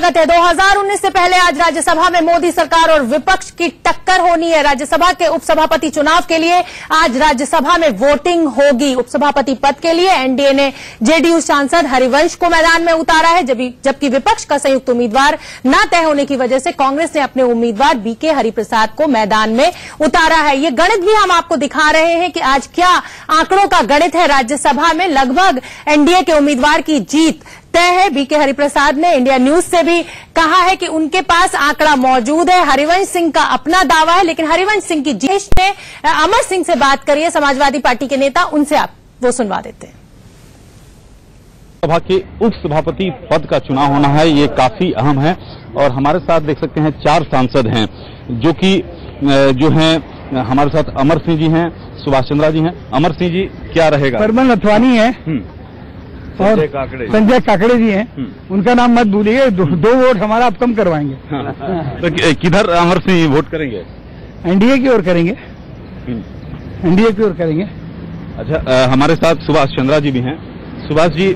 स्वागत है। 2019 से पहले आज राज्यसभा में मोदी सरकार और विपक्ष की टक्कर होनी है। राज्यसभा के उपसभापति चुनाव के लिए आज राज्यसभा में वोटिंग होगी। उपसभापति पद के लिए एनडीए ने जेडीयू सांसद हरिवंश को मैदान में उतारा है, जबकि विपक्ष का संयुक्त उम्मीदवार न तय होने की वजह से कांग्रेस ने अपने उम्मीदवार बीके हरिप्रसाद को मैदान में उतारा है। ये गणित भी हम आपको दिखा रहे हैं कि आज क्या आंकड़ों का गणित है। राज्यसभा में लगभग एनडीए के उम्मीदवार की जीत तय है। बीके हरिप्रसाद ने इंडिया न्यूज से भी कहा है कि उनके पास आंकड़ा मौजूद है। हरिवंश सिंह का अपना दावा है, लेकिन हरिवंश सिंह की जीत ने अमर सिंह से बात करी है, समाजवादी पार्टी के नेता, उनसे आप वो सुनवा देते हैं। सभा के उपसभापति पद का चुनाव होना है, ये काफी अहम है और हमारे साथ देख सकते हैं 4 सांसद हैं जो हैं हमारे साथ अमर सिंह जी हैं, सुभाष चंद्रा जी हैं। अमर सिंह जी, क्या रहेगा? परमन अथवानी है और संजय काकड़े जी हैं, उनका नाम मत भूलिए। दो वोट हमारा आप कम करवाएंगे। तो किधर अमर सिंह वोट करेंगे? एनडीए की ओर करेंगे, एनडीए की ओर करेंगे। अच्छा, हमारे साथ सुभाष चंद्रा जी भी हैं। सुभाष जी,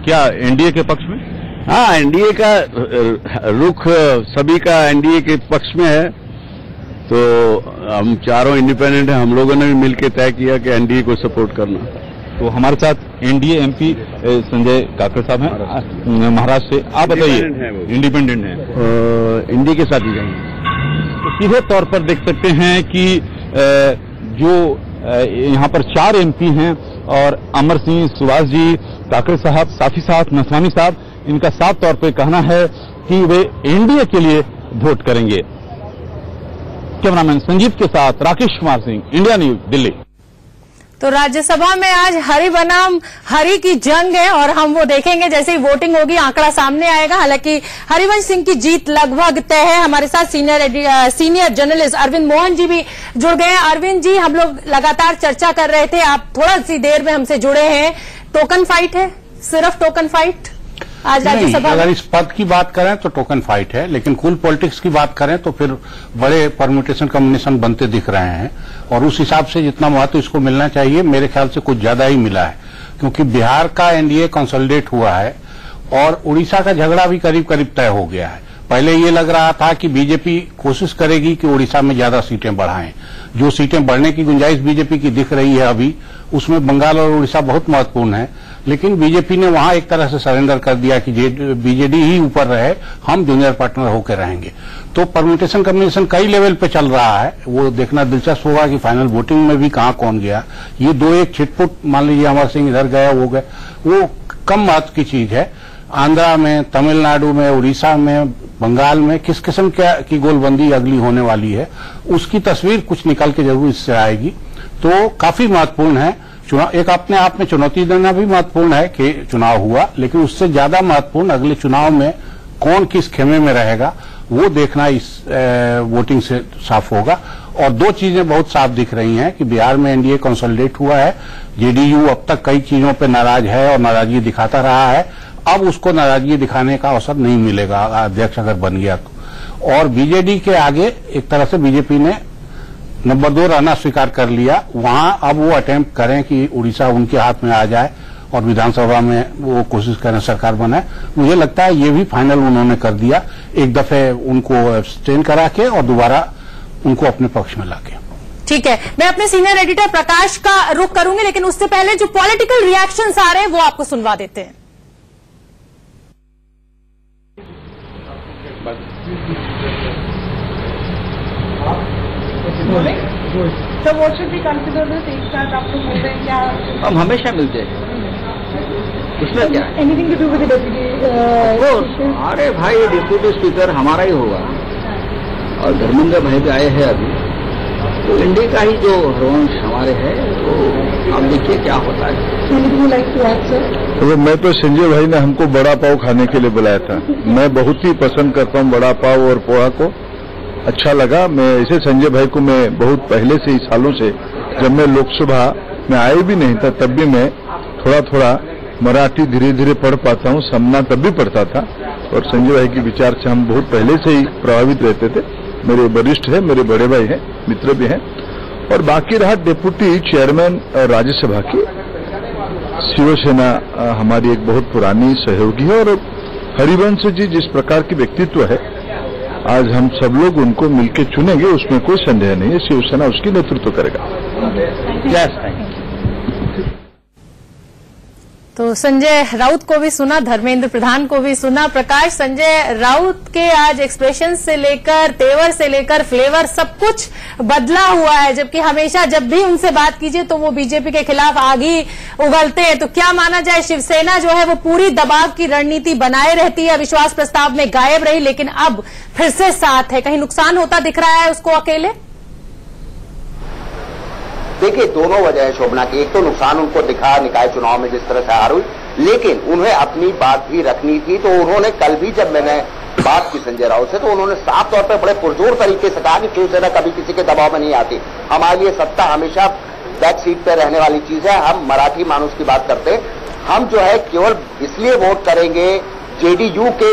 क्या एनडीए के पक्ष में? हाँ, एनडीए का रुख सभी का एनडीए के पक्ष में है, तो हम चारों इंडिपेंडेंट हैं। हम लोगों ने भी मिलकर तय किया कि एनडीए को सपोर्ट करना। तो हमारे साथ एनडीए एमपी संजय काकड़े साहब हैं महाराष्ट्र से। आप बताइए, इंडिपेंडेंट हैं, एनडीए के साथ ही जाएंगे। तो सीधे तौर पर देख सकते हैं कि जो यहाँ पर 4 एमपी हैं और अमर सिंह, सुभाष जी, काकड़े साहब, साथ ही साथ नथवानी साहब, इनका साफ तौर पर कहना है कि वे एनडीए के लिए वोट करेंगे। कैमरामैन संजीव के साथ राकेश कुमार सिंह, इंडिया न्यूज, दिल्ली। तो राज्यसभा में आज हरि बनाम हरि की जंग है और हम वो देखेंगे जैसे ही वोटिंग होगी, आंकड़ा सामने आएगा। हालांकि हरिवंश सिंह की जीत लगभग तय है। हमारे साथ सीनियर जर्नलिस्ट अरविंद मोहन जी भी जुड़ गए हैं। अरविंद जी, हम लोग लगातार चर्चा कर रहे थे, आप थोड़ा सी देर में हमसे जुड़े हैं। टोकन फाइट है, सिर्फ टोकन फाइट आज राज्यसभा। अगर इस पद की बात करें तो टोकन फाइट है, लेकिन कुल पॉलिटिक्स की बात करें तो फिर बड़े परम्यूटेशन कॉम्बिनेशन बनते दिख रहे हैं और उस हिसाब से जितना महत्व इसको मिलना चाहिए मेरे ख्याल से कुछ ज्यादा ही मिला है, क्योंकि बिहार का एनडीए कंसोलिडेट हुआ है और उड़ीसा का झगड़ा भी करीब करीब तय हो गया है। पहले ये लग रहा था कि बीजेपी कोशिश करेगी कि उड़ीसा में ज्यादा सीटें बढ़ाएं। जो सीटें बढ़ने की गुंजाइश बीजेपी की दिख रही है अभी, उसमें बंगाल और उड़ीसा बहुत महत्वपूर्ण है, लेकिन बीजेपी ने वहां एक तरह से सरेंडर कर दिया कि बीजेडी ही ऊपर रहे, हम जूनियर पार्टनर होकर रहेंगे। तो परम्यूटेशन कॉम्बिनेशन कई लेवल पे चल रहा है, वो देखना दिलचस्प होगा कि फाइनल वोटिंग में भी कहां कौन गया। ये 2-1 छिटपुट, मान लीजिए अमर सिंह इधर गया वो गए, वो कम महत्व की चीज है। आंध्रा में, तमिलनाडु में, उड़ीसा में, बंगाल में किस किस्म की गोलबंदी अगली होने वाली है, उसकी तस्वीर कुछ निकल के जरूर इससे आएगी। तो काफी महत्वपूर्ण है चुनाव। एक अपने आप में चुनौती देना भी महत्वपूर्ण है कि चुनाव हुआ, लेकिन उससे ज्यादा महत्वपूर्ण अगले चुनाव में कौन किस खेमे में रहेगा वो देखना इस वोटिंग से साफ होगा। और 2 चीजें बहुत साफ दिख रही हैं कि बिहार में एनडीए कंसोलिडेट हुआ है, जेडीयू अब तक कई चीजों पर नाराज है और नाराजगी दिखाता रहा है, अब उसको नाराजगी दिखाने का अवसर नहीं मिलेगा अध्यक्ष अगर बन गया तो। और बीजेडी के आगे एक तरह से बीजेपी ने नंबर 2 रहना स्वीकार कर लिया। वहां अब वो अटेम्प्ट करें कि उड़ीसा उनके हाथ में आ जाए और विधानसभा में वो कोशिश करें सरकार बनाए। मुझे लगता है ये भी फाइनल उन्होंने कर दिया, एक दफे उनको एब्सटेन करा के और दोबारा उनको अपने पक्ष में लाके। ठीक है, मैं अपने सीनियर एडिटर प्रकाश का रुख करूंगी, लेकिन उससे पहले जो पॉलिटिकल रिएक्शंस आ रहे हैं वो आपको सुनवा देते हैं। So what should we consider this? एक साथ आप लोग बोल रहे हैं क्या? हम हमेशा मिलते हैं, उसमें क्या? Anything to do with the deputy? अरे भाई, डिप्यूटी स्पीकर हमारा ही होगा और धर्मेंद्र भाई भी आए हैं अभी, तो इंडिया का ही जो हरवंश हमारे है, तो आप देखिए क्या होता है। Anything you like to add, sir? तो मैं तो संजय भाई ने हमको बड़ा पाव खाने के लिए बुलाया था। मैं बहुत ही पसंद करता हूँ बड़ा पाव और पोहा को, अच्छा लगा। मैं ऐसे संजय भाई को मैं बहुत पहले से ही, सालों से, जब मैं लोकसभा में आया भी नहीं था तब भी मैं थोड़ा थोड़ा मराठी धीरे धीरे पढ़ पाता हूँ, समना तब भी पढ़ता था और संजय भाई के विचार से हम बहुत पहले से ही प्रभावित रहते थे। मेरे वरिष्ठ है, मेरे बड़े भाई हैं, मित्र भी हैं। और बाकी रहा डिप्यूटी चेयरमैन राज्यसभा की, शिवसेना हमारी एक बहुत पुरानी सहयोगी है और हरिवंश जी जिस प्रकार की व्यक्तित्व है, आज हम सब लोग उनको मिलकर चुनेंगे, उसमें कोई संदेह नहीं है। शिवसेना उसकी नेतृत्व करेगा। तो संजय राउत को भी सुना, धर्मेंद्र प्रधान को भी सुना। प्रकाश, संजय राउत के आज एक्सप्रेशन से लेकर, तेवर से लेकर, फ्लेवर सब कुछ बदला हुआ है, जबकि हमेशा जब भी उनसे बात कीजिए तो वो बीजेपी के खिलाफ आग ही उगलते हैं। तो क्या माना जाए, शिवसेना जो है वो पूरी दबाव की रणनीति बनाए रहती है, अविश्वास प्रस्ताव में गायब रही, लेकिन अब फिर से साथ है। कहीं नुकसान होता दिख रहा है उसको अकेले? देखिए, दोनों वजह है शोभना की। एक तो नुकसान उनको दिखा निकाय चुनाव में जिस तरह से हार हुई, लेकिन उन्हें अपनी बात भी रखनी थी। तो उन्होंने कल भी जब मैंने बात की संजय राउत से, तो उन्होंने साफ तौर पर बड़े पुरजोर तरीके से कहा कि शिवसेना कभी किसी के दबाव में नहीं आती। हमारे लिए सत्ता हमेशा बैक सीट पर रहने वाली चीज है। हम मराठी मानुस की बात करते हैं। हम जो है केवल इसलिए वोट करेंगे, जेडीयू के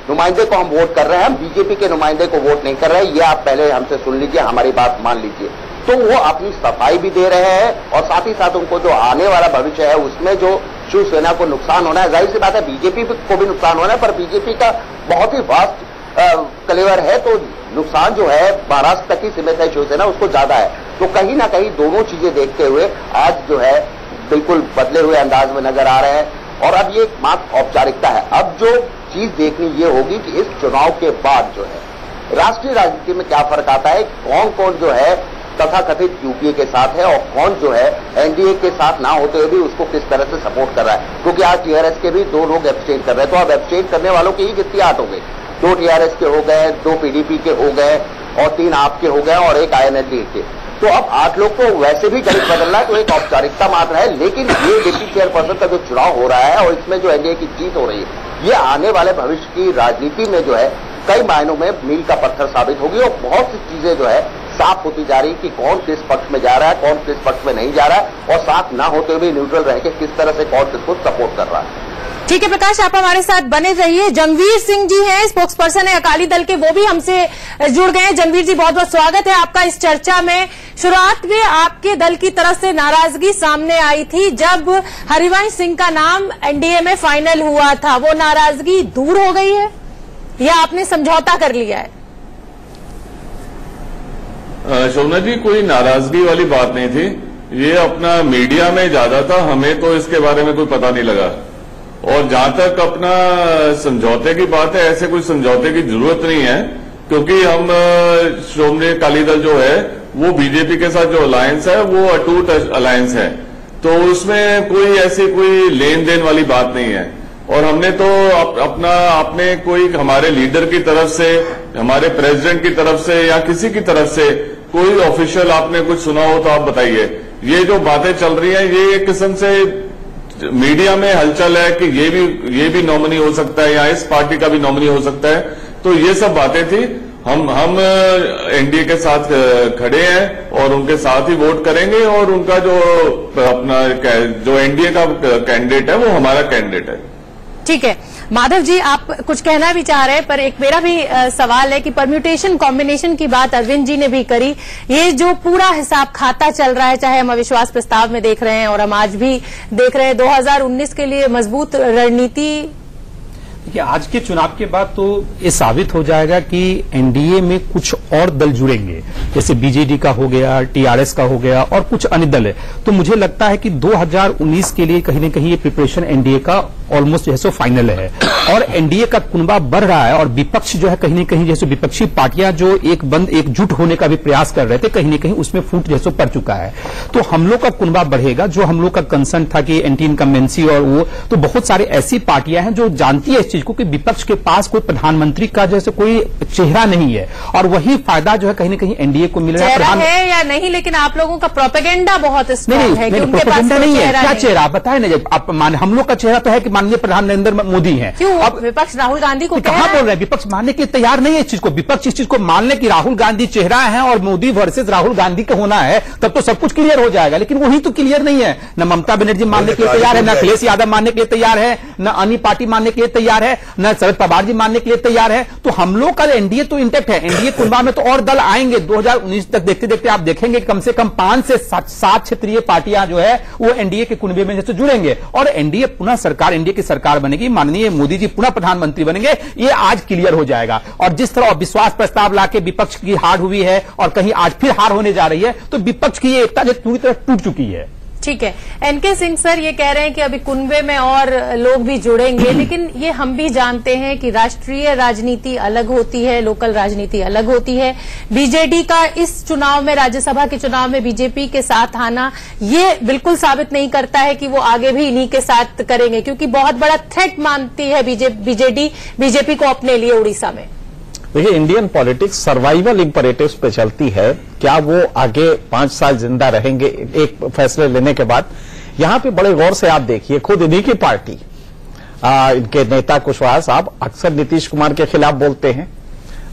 नुमाइंदे को हम वोट कर रहे हैं, हम बीजेपी के नुमाइंदे को वोट नहीं कर रहे हैं। ये आप पहले हमसे सुन लीजिए, हमारी बात मान लीजिए। तो वो अपनी सफाई भी दे रहे हैं और साथ ही साथ उनको जो आने वाला भविष्य है उसमें जो शिवसेना को नुकसान होना है, जाहिर सी बात है बीजेपी को भी नुकसान होना है, पर बीजेपी का बहुत ही वास्ट कलेवर है, तो नुकसान जो है महाराष्ट्र तक ही सीमित है, शिवसेना उसको ज्यादा है। तो कहीं ना कहीं दोनों चीजें देखते हुए आज जो है बिल्कुल बदले हुए अंदाज में नजर आ रहे हैं। और अब ये मात्र औपचारिकता है। अब जो चीज देखनी ये होगी कि इस चुनाव के बाद जो है राष्ट्रीय राजनीति में क्या फर्क आता है, कौन कौन जो है तथाकथित यूपीए के साथ है और कौन जो है एनडीए के साथ ना होते हुए भी उसको किस तरह से सपोर्ट कर रहा है। क्योंकि आज टीआरएस के भी 2 लोग एब्सटेन कर रहे हैं, तो अब एब्सटेन करने वालों की ही कितनी 8 हो गई। 2 टीआरएस के हो गए, 2 पीडीपी के हो गए और 3 आप के हो गए और 1 आईएनएलडी के। तो अब 8 लोग को वैसे भी गणित बदलना है, तो एक औपचारिकता मात्र है। लेकिन ये डिप्टी चेयरपर्सन का जो चुनाव हो रहा है और इसमें जो एनडीए की जीत हो रही है, ये आने वाले भविष्य की राजनीति में जो है कई मायनों में मील का पत्थर साबित होगी और बहुत सी चीजें जो है साफ होती जा रही कि कौन किस पक्ष में जा रहा है, कौन किस पक्ष में नहीं जा रहा है, और साथ ना होते हुए न्यूट्रल रह के किस तरह से कौन किसको सपोर्ट कर रहा है। ठीक है प्रकाश, आप हमारे साथ बने रहिए। जंगवीर सिंह जी हैं, स्पोक्स पर्सन है अकाली दल के, वो भी हमसे जुड़ गए हैं। जंगवीर जी, बहुत बहुत स्वागत है आपका इस चर्चा में। शुरुआत में आपके दल की तरफ से नाराजगी सामने आई थी जब हरिवंश सिंह का नाम एनडीए में फाइनल हुआ था, वो नाराजगी दूर हो गई है या आपने समझौता कर लिया है? शोभना जी, कोई नाराजगी वाली बात नहीं थी। ये अपना मीडिया में ज्यादा था, हमें तो इसके बारे में कोई पता नहीं लगा। और जहां तक अपना समझौते की बात है, ऐसे कोई समझौते की जरूरत नहीं है, क्योंकि हम श्रोमणी अकाली दल जो है वो बीजेपी के साथ जो अलायंस है वो अटूट अलायंस है, तो उसमें कोई ऐसी कोई लेन देन वाली बात नहीं है। और हमने तो आपने कोई हमारे लीडर की तरफ से, हमारे प्रेसिडेंट की तरफ से या किसी की तरफ से कोई ऑफिशियल आपने कुछ सुना हो तो आप बताइए। ये जो बातें चल रही हैं ये एक किस्म से मीडिया में हलचल है कि ये भी नॉमिनी हो सकता है या इस पार्टी का भी नॉमिनी हो सकता है, तो ये सब बातें थी। हम एनडीए के साथ खड़े हैं और उनके साथ ही वोट करेंगे और उनका जो अपना जो एनडीए का कैंडिडेट है वो हमारा कैंडिडेट है। ठीक है माधव जी, आप कुछ कहना भी चाह रहे हैं, पर एक मेरा भी सवाल है कि परम्यूटेशन कॉम्बिनेशन की बात अरविंद जी ने भी करी। ये जो पूरा हिसाब खाता चल रहा है, चाहे हम अविश्वास प्रस्ताव में देख रहे हैं और हम आज भी देख रहे हैं, 2019 के लिए मजबूत रणनीति। देखिए, आज के चुनाव के बाद तो ये साबित हो जाएगा कि एनडीए में कुछ और दल जुड़ेंगे, जैसे बीजेडी का हो गया, टीआरएस का हो गया और कुछ अन्य दल है। तो मुझे लगता है कि 2019 के लिए कहीं न कहीं ये प्रिपरेशन एनडीए का ऑलमोस्ट जैसे फाइनल है और एनडीए का कुनबा बढ़ रहा है और विपक्ष जो है कहीं न कहीं जैसे विपक्षी पार्टियां जो एकजुट होने का भी प्रयास कर रहे थे, कहीं न कहीं उसमें फूट जैसे पड़ चुका है। तो हम लोग का कुनबा बढ़ेगा। जो हम लोग का कंसर्न था कि एंटी इनकम्बेंसी और वो, तो बहुत सारे ऐसी पार्टियां हैं जो जानती है इस चीज को कि विपक्ष के पास कोई प्रधानमंत्री का जैसे कोई चेहरा नहीं है और वही फायदा जो है कहीं न कहीं एनडीए को मिल रहा है। चेहरा है या नहीं, लेकिन आप लोगों का प्रोपेगेंडा बहुत स्ट्रांग है कि उनके पास नहीं है। क्या चेहरा बताए ना, जब आप हम लोग का चेहरा तो है कि माननीय प्रधान नरेंद्र मोदी हैं। क्यों अब विपक्ष राहुल गांधी को कहां बोल रहे हैं? विपक्ष मानने के लिए तैयार नहीं है इस चीज को। विपक्ष इस चीज को मानने की राहुल गांधी चेहरा है और मोदी वर्सेस राहुल गांधी का होना है, तब तो सब कुछ क्लियर हो जाएगा। लेकिन वही तो क्लियर नहीं है। न ममता बनर्जी मानने के लिए तैयार है, न अखिलेश यादव मानने के लिए तैयार है, न अन्य पार्टी मानने के लिए तैयार है, न शरद पवार जी मानने के लिए तैयार है। तो हम लोग का एनडीए तो इंटेक्ट है। एनडीए कुनबा में तो और दल आएंगे 2019 तक। देखते देखते आप देखेंगे कम से कम 5 से 7 क्षेत्रीय पार्टियां जो है वो एनडीए के कुनबे में जैसे जुड़ेंगे और एनडीए पुनः सरकार, एनडीए एनडीए की सरकार बनेगी, माननीय मोदी जी पुनः प्रधानमंत्री बनेंगे, ये आज क्लियर हो जाएगा। और जिस तरह अविश्वास प्रस्ताव लाके विपक्ष की हार हुई है और कहीं आज फिर हार होने जा रही है, तो विपक्ष की ये एकता जो पूरी तरह टूट चुकी है। ठीक है, एनके सिंह सर ये कह रहे हैं कि अभी कुनबे में और लोग भी जुड़ेंगे, लेकिन ये हम भी जानते हैं कि राष्ट्रीय राजनीति अलग होती है, लोकल राजनीति अलग होती है। बीजेडी का इस चुनाव में, राज्यसभा के चुनाव में बीजेपी के साथ आना ये बिल्कुल साबित नहीं करता है कि वो आगे भी इन्हीं के साथ करेंगे, क्योंकि बहुत बड़ा थ्रेट मानती है बीजेडी बीजेपी को अपने लिए उड़ीसा में। देखिए, इंडियन पॉलिटिक्स सर्वाइवल इंपरेटिव्स पे चलती है। क्या वो आगे 5 साल जिंदा रहेंगे एक फैसले लेने के बाद? यहां पे बड़े गौर से आप देखिए, खुद इन्हीं की पार्टी, इनके नेता कुशवाहा साहब अक्सर नीतीश कुमार के खिलाफ बोलते हैं।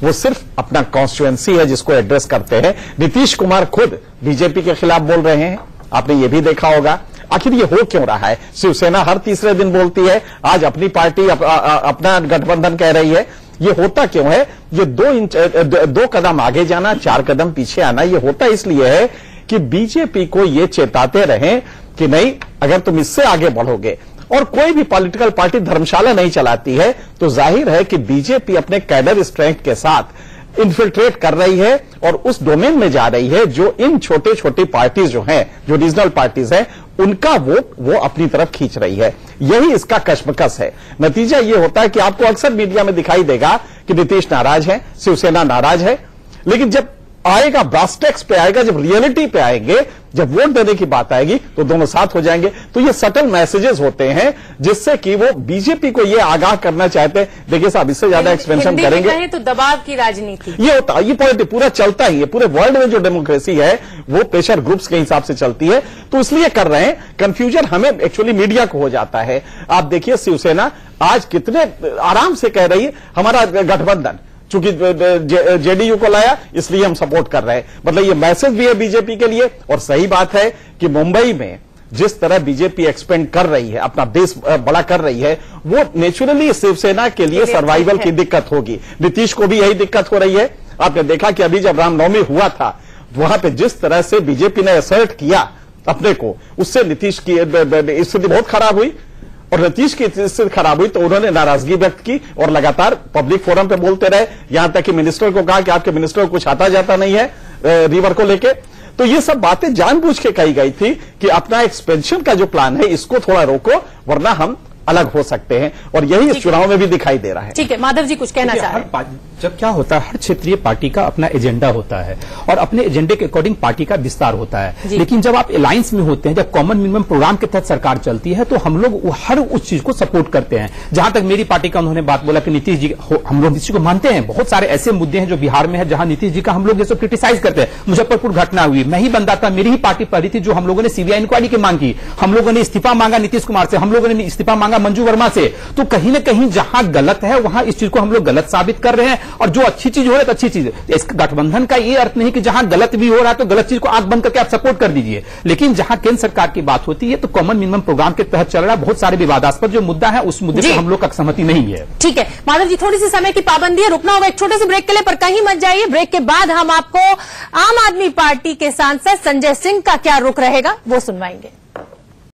वो सिर्फ अपना कॉन्स्टिट्यूएंसी है जिसको एड्रेस करते हैं। नीतीश कुमार खुद बीजेपी के खिलाफ बोल रहे हैं, आपने ये भी देखा होगा। आखिर ये हो क्यों रहा है? शिवसेना हर तीसरे दिन बोलती है, आज अपनी पार्टी अपना गठबंधन कह रही है। ये होता क्यों है? ये 2 कदम आगे जाना, 4 कदम पीछे आना, ये होता इसलिए है कि बीजेपी को ये चेताते रहें कि नहीं, अगर तुम इससे आगे बढ़ोगे, और कोई भी पॉलिटिकल पार्टी धर्मशाला नहीं चलाती है, तो जाहिर है कि बीजेपी अपने कैडर स्ट्रेंथ के साथ इन्फिल्ट्रेट कर रही है और उस डोमेन में जा रही है जो इन छोटे छोटे पार्टीज जो हैं, जो रीजनल पार्टीज हैं, उनका वोट वो अपनी तरफ खींच रही है। यही इसका कश्मकश है। नतीजा ये होता है कि आपको अक्सर मीडिया में दिखाई देगा कि नीतीश नाराज है, शिवसेना नाराज है, लेकिन जब आएगा ब्रास्टेक्स पे आएगा, जब रियलिटी पे आएंगे, जब वोट देने की बात आएगी, तो दोनों साथ हो जाएंगे। तो ये सटल मैसेजेस होते हैं जिससे कि वो बीजेपी को ये आगाह करना चाहते हैं। देखिए साहब, इससे ज्यादा एक्सपेंशन करेंगे तो दबाव की राजनीति ये होता है। ये पॉलिटिक्स पूरा चलता ही है, पूरे वर्ल्ड में जो डेमोक्रेसी है वो प्रेशर ग्रुप्स के हिसाब से चलती है, तो इसलिए कर रहे हैं। कंफ्यूजन हमें एक्चुअली मीडिया को हो जाता है। आप देखिए, शिवसेना आज कितने आराम से कह रही है हमारा गठबंधन, चूंकि जेडीयू को लाया इसलिए हम सपोर्ट कर रहे हैं। मतलब ये मैसेज भी है बीजेपी के लिए। और सही बात है कि मुंबई में जिस तरह बीजेपी एक्सपेंड कर रही है, अपना बेस बड़ा कर रही है, वो नेचुरली शिवसेना के लिए सर्वाइवल की दिक्कत होगी। नीतीश को भी यही दिक्कत हो रही है। आपने देखा कि अभी जब रामनवमी हुआ था, वहां पे जिस तरह से बीजेपी ने असर्ट किया अपने को, उससे नीतीश की स्थिति बहुत खराब हुई। और नीतीश की स्थिति खराब हुई तो उन्होंने नाराजगी व्यक्त की और लगातार पब्लिक फोरम पे बोलते रहे, यहां तक कि मिनिस्टर को कहा कि आपके मिनिस्टर को कुछ आता जाता नहीं है रिवर को लेके। तो ये सब बातें जानबूझ के कही गई थी कि अपना एक्सपेंशन का जो प्लान है इसको थोड़ा रोको, वरना हम अलग हो सकते हैं। और यही इस चुनाव में भी दिखाई दे रहा है। ठीक है, माधव जी कुछ कहना चाह रहे हैं। जब क्या होता है, हर क्षेत्रीय पार्टी का अपना एजेंडा होता है और अपने एजेंडे के अकॉर्डिंग पार्टी का विस्तार होता है। लेकिन जब आप अलायंस में होते हैं, जब कॉमन मिनिमम प्रोग्राम के तहत सरकार चलती है, तो हम लोग हर उस चीज को सपोर्ट करते हैं। जहां तक मेरी पार्टी का उन्होंने बात बोला कि नीतीश जी, हम लोग नीतीश को मानते हैं। बहुत सारे ऐसे मुद्दे हैं जो बिहार में है जहां नीतीश जी का हम लोग जैसे क्रिटिसाइज करते हैं। मुजफ्फरपुर घटना हुई, मैं ही बंदा था, मेरी ही पार्टी पड़ी थी, जो हम लोगों ने सीबीआई इंक्वायरी की मांग की। हम लोगों ने इस्तीफा मांगा नीतीश कुमार से, हम लोगों ने इस्तीफा मांगा मंजू वर्मा से। तो कहीं ना कहीं जहां गलत है वहां इस चीज को हम लोग गलत साबित कर रहे हैं, और जो अच्छी चीज हो रहा है तो अच्छी चीज है। इस गठबंधन का ये अर्थ नहीं कि जहां गलत भी हो रहा है तो गलत चीज को आंख बंद करके आप सपोर्ट कर दीजिए। लेकिन जहां केंद्र सरकार की बात होती है तो कॉमन मिनिमम प्रोग्राम के तहत चल रहा है। बहुत सारे विवादास्पद जो मुद्दा है उस मुद्दे पर हम लोग का सहमति नहीं है। ठीक है माधव जी, थोड़ी सी समय की पाबंदी है, रुकना होगा एक छोटे से ब्रेक के लिए, पर कहीं मत जाइए। ब्रेक के बाद हम आपको आम आदमी पार्टी के सांसद संजय सिंह का क्या रुख रहेगा वो सुनवाएंगे।